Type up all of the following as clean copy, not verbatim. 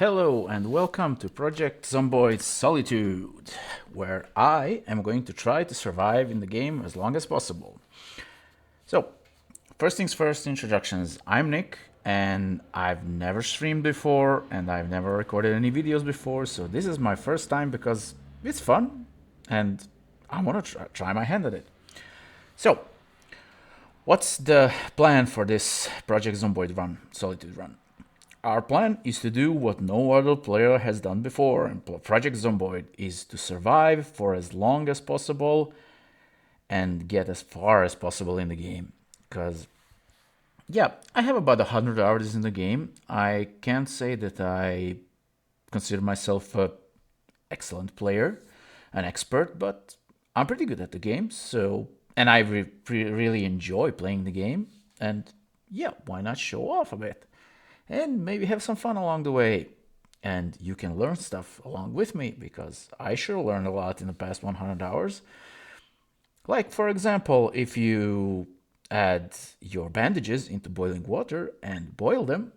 Hello and welcome to Project Zomboid Solitude, where I am going to try to survive in the game as long as possible. So, first things first, introductions. I'm Nick, and I've never streamed before, and I've never recorded any videos before, so this is my first time because it's fun, and I want to try my hand at it. So, what's the plan for this Project Zomboid run, Solitude run? Our plan is to do what no other player has done before, and Project Zomboid is to survive for as long as possible and get as far as possible in the game. Because, yeah, I have about 100 hours in the game. I can't say that I consider myself an excellent player, an expert, but I'm pretty good at the game, so. And I really enjoy playing the game, and yeah, why not show off a bit? And maybe have some fun along the way. And you can learn stuff along with me because I sure learned a lot in the past 100 hours. Like, for example, if you add your bandages into boiling water and boil them,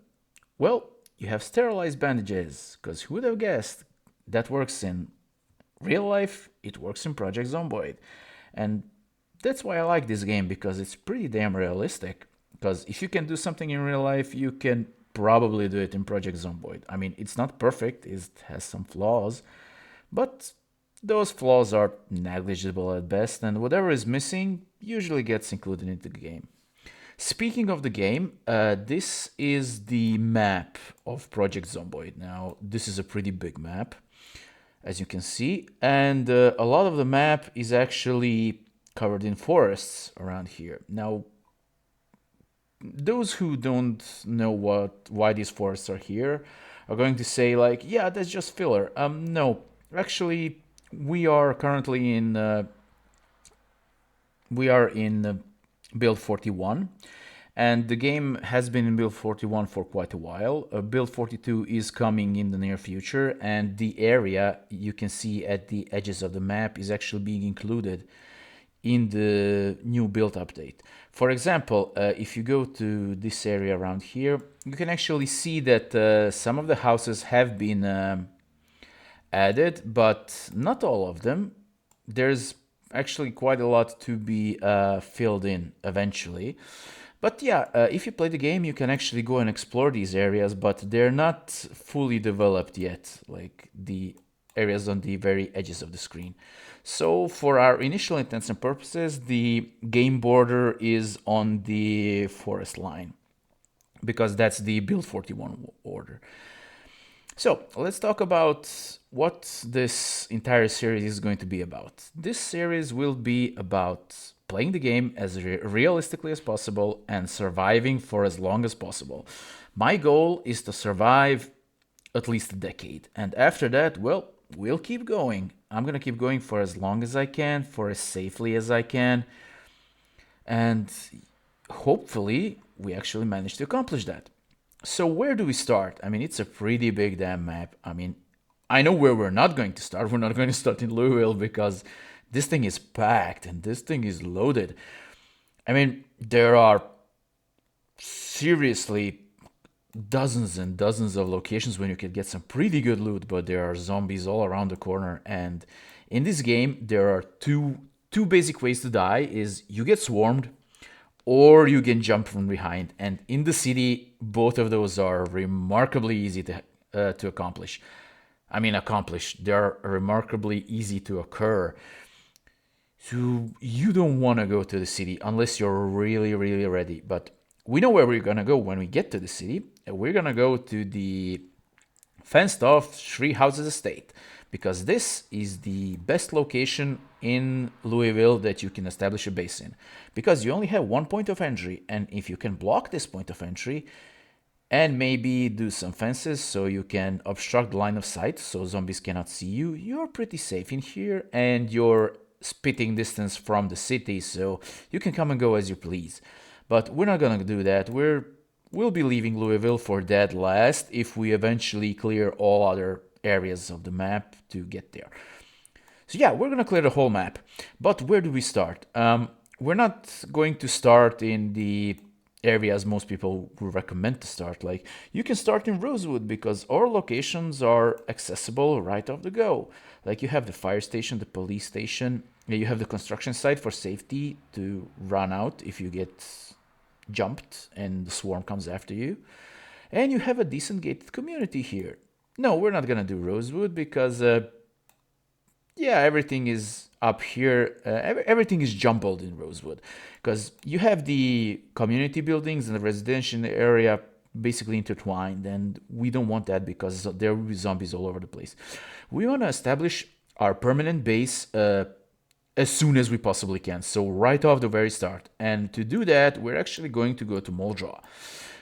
well, you have sterilized bandages. Because who would have guessed that works in real life, it works in Project Zomboid. And that's why I like this game because it's pretty damn realistic. Because if you can do something in real life, you can probably do it in Project Zomboid. I mean, it's not perfect, it has some flaws, but those flaws are negligible at best, and whatever is missing usually gets included into the game. Speaking of the game, this is the map of Project Zomboid. Now, this is a pretty big map, as you can see, and a lot of the map is actually covered in forests around here. Now, those who don't know why these forests are here are going to say like, yeah, that's just filler. No, actually, we are currently in build 41, and the game has been in build 41 for quite a while. Build 42 is coming in the near future, and the area you can see at the edges of the map is actually being included in the new build update. For example, if you go to this area around here, you can actually see that some of the houses have been added, but not all of them. There's actually quite a lot to be filled in eventually. But yeah, if you play the game, you can actually go and explore these areas, but they're not fully developed yet, like the areas on the very edges of the screen. So for our initial intents and purposes, the game border is on the forest line because that's the build 41 order. So let's talk about what this entire series is going to be about. This series will be about playing the game as realistically as possible and surviving for as long as possible. My goal is to survive at least a decade, and after that, well, we'll keep going. I'm going to keep going for as long as I can, for as safely as I can. And hopefully, we actually manage to accomplish that. So, where do we start? I mean, it's a pretty big damn map. I mean, I know where we're not going to start. We're not going to start in Louisville because this thing is packed and this thing is loaded. I mean, there are seriously dozens and dozens of locations when you can get some pretty good loot, but there are zombies all around the corner. And in this game, there are two basic ways to die: is you get swarmed, or you can jump from behind. And in the city, both of those are remarkably easy to accomplish. I mean, accomplish. They're remarkably easy to occur. So you don't want to go to the city unless you're really, really ready. But we know where we're going to go when we get to the city. We're going to go to the fenced off Three Houses Estate because this is the best location in Louisville that you can establish a base in. Because you only have one point of entry, and if you can block this point of entry and maybe do some fences so you can obstruct the line of sight so zombies cannot see you, you're pretty safe in here, and you're spitting distance from the city so you can come and go as you please. But we're not gonna do that. We'll be leaving Louisville for dead last if we eventually clear all other areas of the map to get there. So yeah, we're gonna clear the whole map. But where do we start? We're not going to start in the areas most people would recommend to start. Like, you can start in Rosewood because our locations are accessible right off the go. Like, you have the fire station, the police station, you have the construction site for safety to run out if you get jumped and the swarm comes after you. And you have a decent gated community here. No, we're not gonna do Rosewood because yeah, everything is up here. Everything is jumbled in Rosewood because you have the community buildings and the residential area basically intertwined, and we don't want that because there will be zombies all over the place. We want to establish our permanent base as soon as we possibly can, so right off the very start. And to do that, we're actually going to go to Moldraw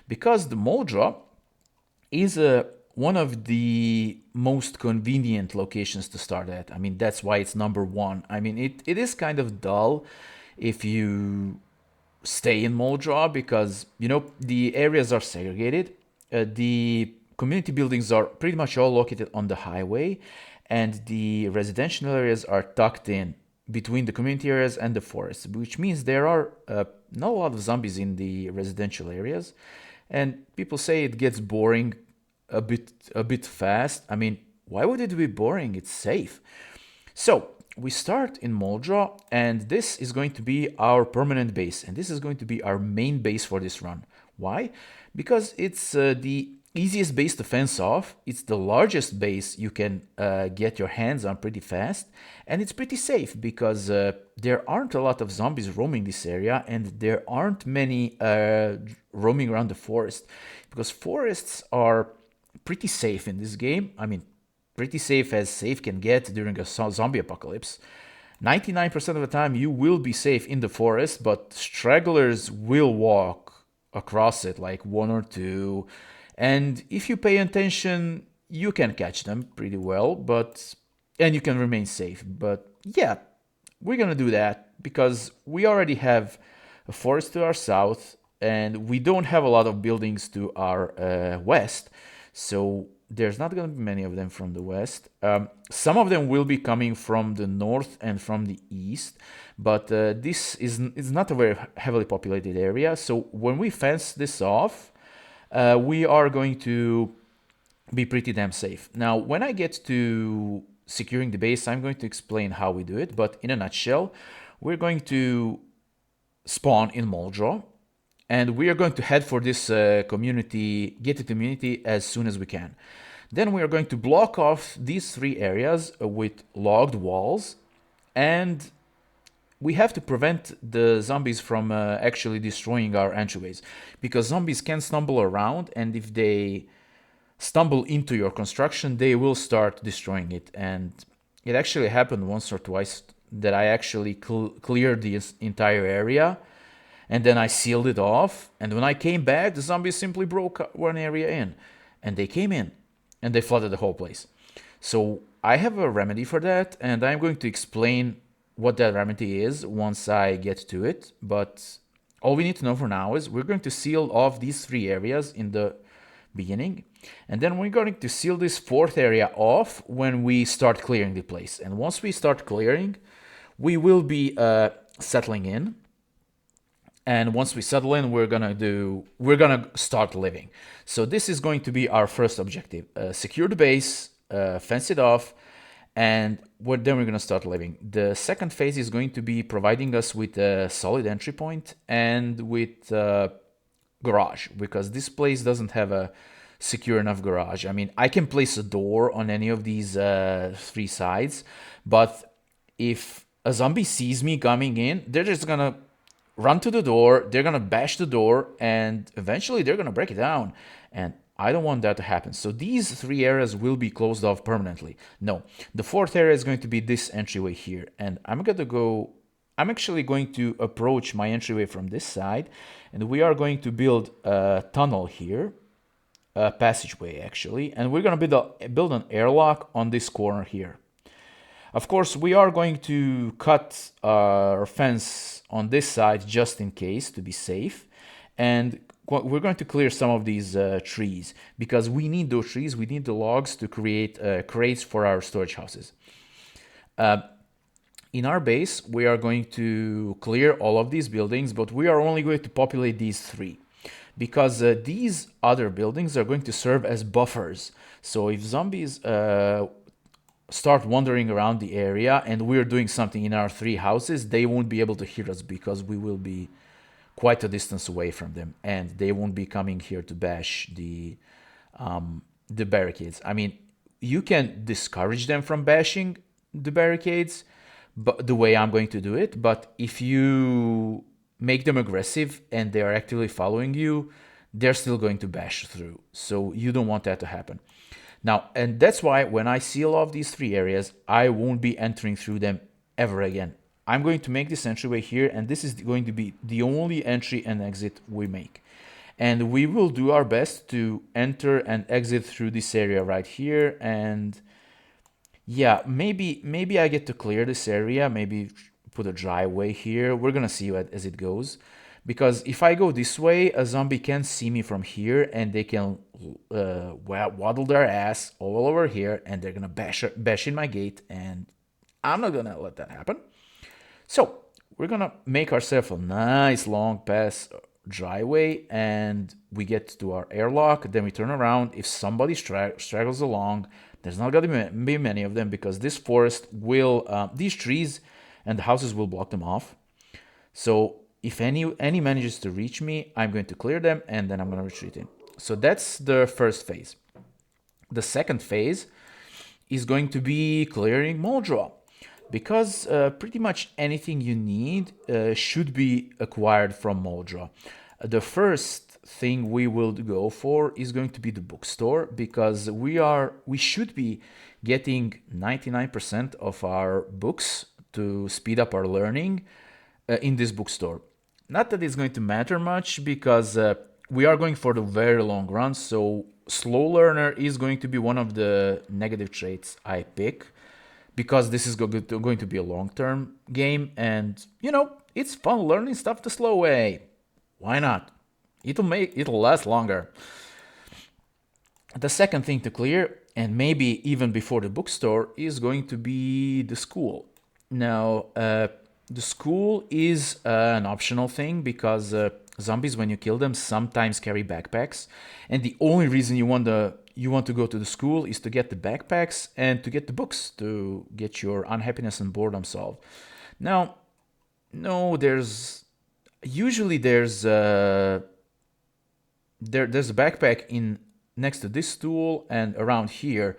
because the Moldraw is one of the most convenient locations to start at. I mean, that's why it's number one. I mean, it is kind of dull if you stay in Moldraw because, you know, the areas are segregated. The community buildings are pretty much all located on the highway, and the residential areas are tucked in between the community areas and the forest, which means there are not a lot of zombies in the residential areas. And people say it gets boring a bit fast. I mean, why would it be boring? It's safe. So we start in Moldraw, and this is going to be our permanent base, and this is going to be our main base for this run. Why? Because it's the easiest base to fence off. It's the largest base you can get your hands on pretty fast, and it's pretty safe because there aren't a lot of zombies roaming this area, and there aren't many roaming around the forest, because forests are pretty safe in this game. I mean, pretty safe as safe can get during a zombie apocalypse. 99% of the time you will be safe in the forest, but stragglers will walk across it, like one or two. And if you pay attention, you can catch them pretty well, and you can remain safe. But yeah, we're gonna do that because we already have a forest to our south, and we don't have a lot of buildings to our west. So there's not going to be many of them from the west. Some of them will be coming from the north and from the east, but this is not a very heavily populated area. So when we fence this off, we are going to be pretty damn safe. Now, when I get to securing the base, I'm going to explain how we do it, but in a nutshell, we're going to spawn in Moldraw, and we are going to head for this gated community as soon as we can. Then we are going to block off these three areas with logged walls, and we have to prevent the zombies from actually destroying our entryways, because zombies can stumble around, and if they stumble into your construction, they will start destroying it. And it actually happened once or twice that I actually cleared the entire area, and then I sealed it off, and when I came back, the zombies simply broke one area in, and they came in, and they flooded the whole place. So I have a remedy for that, and I'm going to explain what that remedy is once I get to it, but all we need to know for now is we're going to seal off these three areas in the beginning, and then we're going to seal this fourth area off when we start clearing the place. And once we start clearing, we will be settling in. And once we settle in, we're gonna start living. So this is going to be our first objective: secure the base, fence it off, and then we're gonna start living. The second phase is going to be providing us with a solid entry point and with a garage, because this place doesn't have a secure enough garage. I mean, I can place a door on any of these three sides, but if a zombie sees me coming in, they're just gonna run to the door, they're gonna bash the door, and eventually they're gonna break it down. And I don't want that to happen. So these three areas will be closed off permanently. No, the fourth area is going to be this entryway here. And I'm actually going to approach my entryway from this side, and we are going to build a tunnel here, a passageway actually, and we're gonna build an airlock on this corner here. Of course, we are going to cut our fence on this side just in case, to be safe. And we're going to clear some of these trees, because we need those trees, we need the logs to create crates for our storage houses. In our base, we are going to clear all of these buildings, but we are only going to populate these three. because these other buildings are going to serve as buffers. So if zombies start wandering around the area and we're doing something in our three houses, they won't be able to hear us because we will be quite a distance away from them, and they won't be coming here to bash the barricades. I mean, you can discourage them from bashing the barricades, but the way I'm going to do it. But if you make them aggressive and they are actively following you, they're still going to bash through. So you don't want that to happen. Now, and that's why when I seal off these three areas, I won't be entering through them ever again. I'm going to make this entryway here, and this is going to be the only entry and exit we make. And we will do our best to enter and exit through this area right here. And yeah, maybe I get to clear this area, maybe put a driveway here. We're gonna see as it goes. Because if I go this way, a zombie can see me from here, and they can waddle their ass all over here, and they're gonna bash in my gate, and I'm not gonna let that happen. So we're gonna make ourselves a nice long pass driveway, and we get to our airlock. Then we turn around. If somebody straggles along, there's not gonna be many of them because this forest will, these trees and the houses will block them off. So if any manages to reach me, I'm going to clear them, and then I'm going to retreat in. So that's the first phase. The second phase is going to be clearing Moldra, because pretty much anything you need should be acquired from Moldra. The first thing we will go for is going to be the bookstore, because we should be getting 99% of our books to speed up our learning in this bookstore. Not that it's going to matter much, because we are going for the very long run, so slow learner is going to be one of the negative traits I pick, because this is going to be a long-term game, and it's fun learning stuff the slow way. Why not? It'll last longer. The second thing to clear, and maybe even before the bookstore, is going to be the school. Now, the school is an optional thing, because zombies, when you kill them, sometimes carry backpacks, and the only reason you want to go to the school is to get the backpacks and to get the books to get your unhappiness and boredom solved. Now, no, there's a backpack in next to this stool and around here,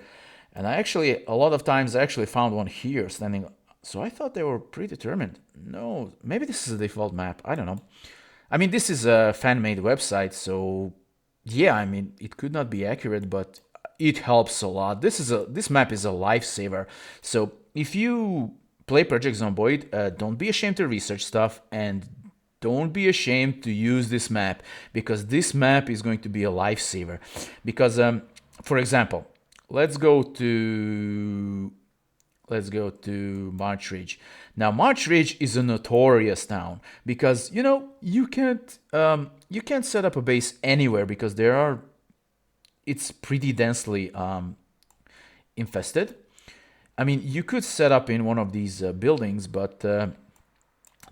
and a lot of times I actually found one here standing. So I thought they were predetermined. No, maybe this is a default map. I don't know. I mean, this is a fan-made website, so yeah, I mean, it could not be accurate, but it helps a lot. This map is a lifesaver. So if you play Project Zomboid, don't be ashamed to research stuff, and don't be ashamed to use this map, because this map is going to be a lifesaver. Because, for example, let's go to March Ridge. Now, March Ridge is a notorious town, because you can't set up a base anywhere, because it's pretty densely infested. I mean, you could set up in one of these buildings, but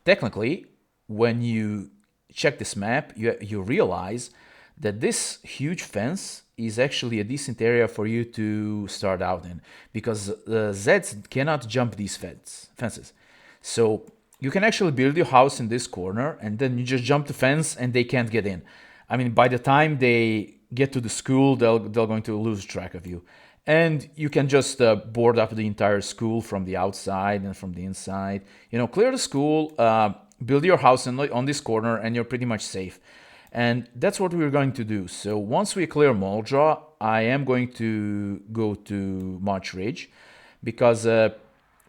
technically, when you check this map, you realize that this huge fence is actually a decent area for you to start out in, because Zeds cannot jump these fences. So you can actually build your house in this corner, and then you just jump the fence and they can't get in. I mean, by the time they get to the school, they're going to lose track of you. And you can just board up the entire school from the outside and from the inside. Clear the school, build your house on this corner, and you're pretty much safe. And that's what we're going to do. So once we clear Moldra, I am going to go to March Ridge, because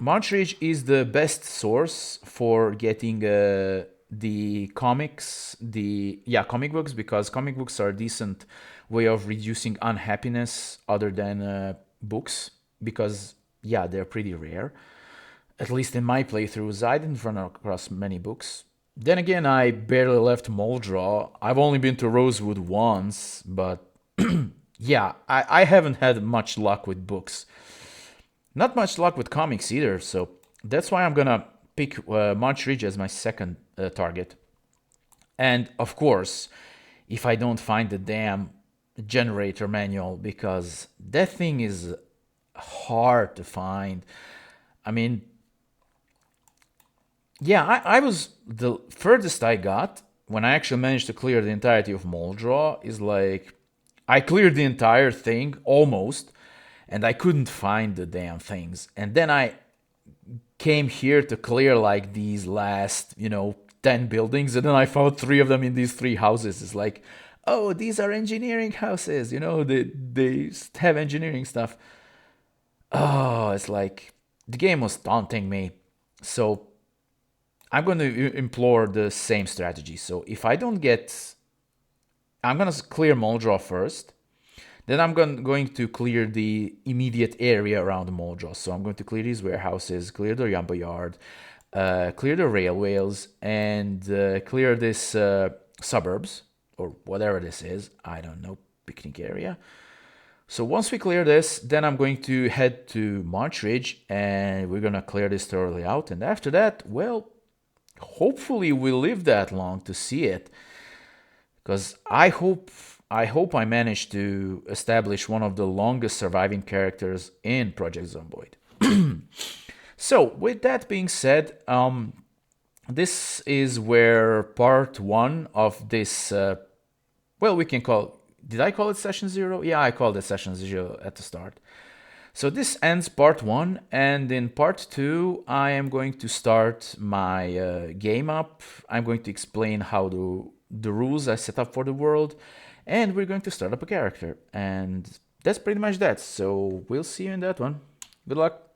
March Ridge is the best source for getting the comics, comic books, because comic books are a decent way of reducing unhappiness other than books, because they're pretty rare. At least in my playthroughs, I didn't run across many books. Then again, I barely left Moldra. I've only been to Rosewood once, but I haven't had much luck with books. Not much luck with comics either, so that's why I'm gonna pick March Ridge as my second target. And of course, if I don't find the damn generator manual, because that thing is hard to find. I mean, yeah, I was the furthest I got when I actually managed to clear the entirety of Moldraw is like I cleared the entire thing almost, and I couldn't find the damn things. And then I came here to clear like these last, 10 buildings, and then I found three of them in these three houses. It's like, oh, these are engineering houses, they have engineering stuff. Oh, it's like the game was taunting me. So I'm going to implore the same strategy. So if I don't get, I'm going to clear Moldraw first. Then I'm going to clear the immediate area around Moldraw. So I'm going to clear these warehouses, clear the Yamba Yard, clear the railways, and clear this suburbs, or whatever this is. I don't know, picnic area. So once we clear this, then I'm going to head to March Ridge, and we're going to clear this thoroughly out. And after that, well, hopefully we live that long to see it. Because I hope I manage to establish one of the longest surviving characters in Project Zomboid. So, with that being said, this is where part one of this, well, we can call, did I call it session 0? Yeah, I called it session 0 at the start. So this ends part one, and in part two, I am going to start my game up. I'm going to explain how the rules I set up for the world, and we're going to start up a character. And that's pretty much that. So we'll see you in that one. Good luck.